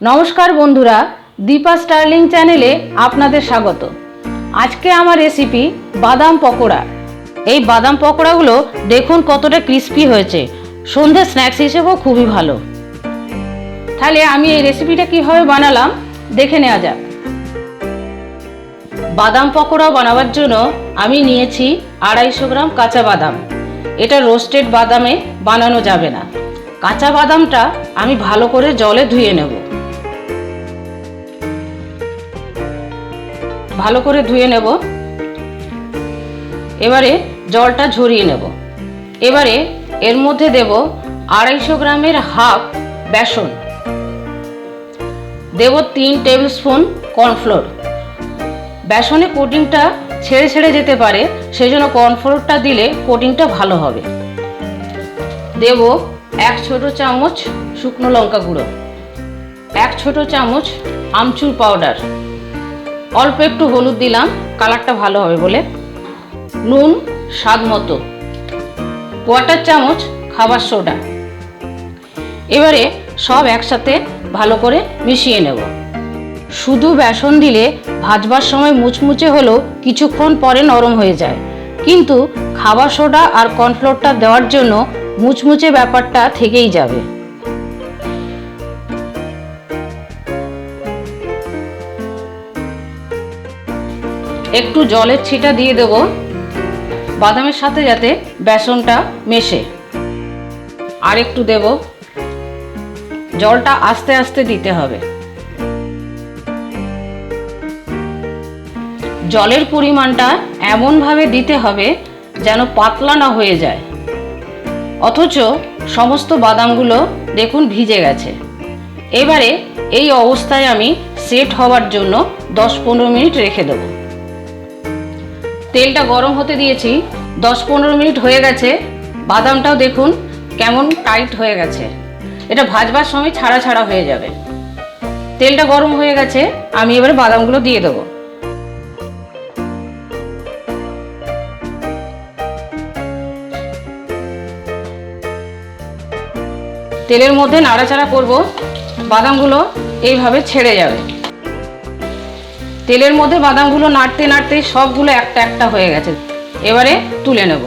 নমস্কার বন্ধুরা, দীপাস্টার্লিং চ্যানেলে আপনাদের স্বাগত। আজকে আমার রেসিপি বাদাম পকোড়া। এই বাদাম পকোড়াগুলো দেখুন কতটা ক্রিস্পি হয়েছে, সন্ধ্যে স্ন্যাক্স হিসেবেও খুবই ভালো। তাহলে আমি এই রেসিপিটা কিভাবে বানালাম দেখে নেওয়া যাক। বাদাম পকোড়া বানাবার জন্য আমি নিয়েছি 250 গ্রাম কাঁচা বাদাম। এটা রোস্টেড বাদামে বানানো যাবে না। কাঁচা বাদামটা আমি ভালো করে জলে ধুয়ে নেব। ভালো করে ধুয়ে নেব। এবারে জলটা ঝরিয়ে নেব। এবারে এর মধ্যে দেব 250 গ্রামের হাফ বেসন, দেব 3 টেবিল স্পুন কর্নফ্লোর। বেসনে কোটিংটা ছেড়ে ছেড়ে যেতে পারে, সেই জন্য কর্নফ্লোরটা দিলে কোটিংটা ভালো হবে। দেব 1 ছোট চামচ শুকনো লঙ্কা গুঁড়ো, 1 ছোট চামচ আমচুর পাউডার, অল্প একটু হলুদ দিলাম কালারটা ভালো হবে বলে, নুন স্বাদ মতো, 1/4 চামচ খাবার সোডা। এবারে সব একসাথে ভালো করে মিশিয়ে নেব। শুধু বেসন দিলে ভাজবার সময় মুচমুচে হলেও কিছুক্ষণ পরে নরম হয়ে যায়, কিন্তু খাবার সোডা আর কর্নফ্লোরটা দেওয়ার জন্য মুচমুচে ব্যাপারটা থেকেই যাবে। একটু জলের ছিটা দিয়ে দেব বাদামের সাথে যাতে বেসনটা মেশে। আর একটু দেব, জলটা আস্তে আস্তে দিতে হবে। জলের পরিমাণটা এমনভাবে দিতে হবে যেন পাতলা না হয়ে যায়, অথচ সমস্ত বাদামগুলো দেখুন ভিজে গেছে। এবারে এই অবস্থায় আমি সেট হওয়ার জন্য 10-15 মিনিট রেখে দেব। তেলটা গরম হতে দিয়েছি, 10-15 মিনিট হয়ে গেছে। বাদামটাও দেখুন কেমন টাইট হয়ে গেছে, এটা ভাজবার সময় ছাড়া ছাড়া হয়ে যাবে। তেলটা গরম হয়ে গেছে, আমি এবারে বাদামগুলো দিয়ে দেবো। তেলের মধ্যে নাড়াচাড়া করব, বাদামগুলো এইভাবে ছেড়ে যাবে। তেলের মধ্যে বাদামগুলো নাড়তে নাড়তে সবগুলো একটা একটা হয়ে গেছে। এবারে তুলে নেব।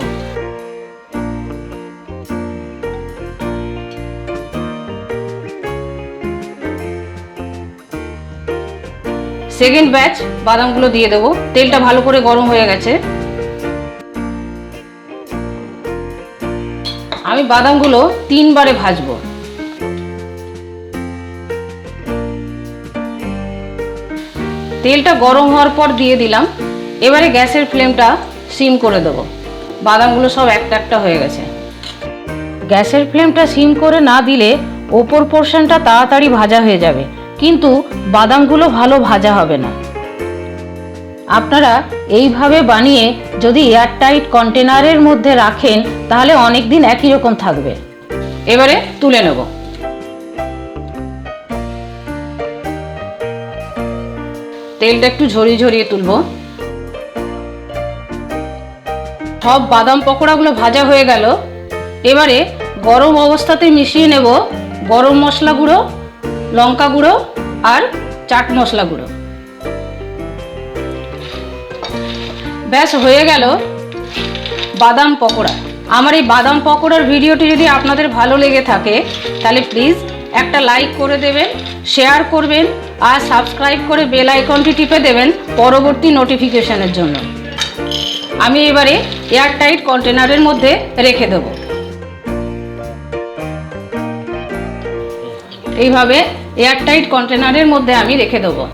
সেকেন্ড ব্যাচ বাদামগুলো দিয়ে দেব। তেলটা ভালো করে গরম হয়ে গেছে। আমি বাদামগুলো 3 বারে ভাজবো। তেলটা গরম হওয়ার পর দিয়ে দিলাম। এবারে গ্যাসের ফ্লেমটা সিম করে দেব। বাদামগুলো সব একটা একটা হয়ে গেছে। গ্যাসের ফ্লেমটা সিম করে না দিলে ওপর পোর্শনটা তাড়াতাড়ি ভাজা হয়ে যাবে, কিন্তু বাদামগুলো ভালো ভাজা হবে না। আপনারা এইভাবে বানিয়ে যদি এয়ারটাইট কন্টেনারের মধ্যে রাখেন তাহলে অনেক দিন একই রকম থাকবে। এবারে তুলে নেব। তেলটা একটু ঝরিয়ে ঝরিয়ে তুলব। সব বাদাম পকোড়াগুলো ভাজা হয়ে গেল। এবারে গরম অবস্থাতে মিশিয়ে নেব গরম মশলা গুঁড়ো, লঙ্কা গুঁড়ো আর চাট মশলা গুঁড়ো। ব্যাস হয়ে গেল বাদাম পকোড়া। আমার এই বাদাম পকোড়ার ভিডিওটি যদি আপনাদের ভালো লেগে থাকে তাহলে প্লিজ একটা লাইক করে দেবেন, শেয়ার করবেন আর সাবস্ক্রাইব করে বেল আইকনটি টিপে দেবেন পরবর্তী নোটিফিকেশনের জন্য। আমি এবারে এয়ারটাইট কন্টেনারের মধ্যে রেখে দেব। এইভাবে এয়ারটাইট কন্টেনারের মধ্যে আমি রেখে দেবো।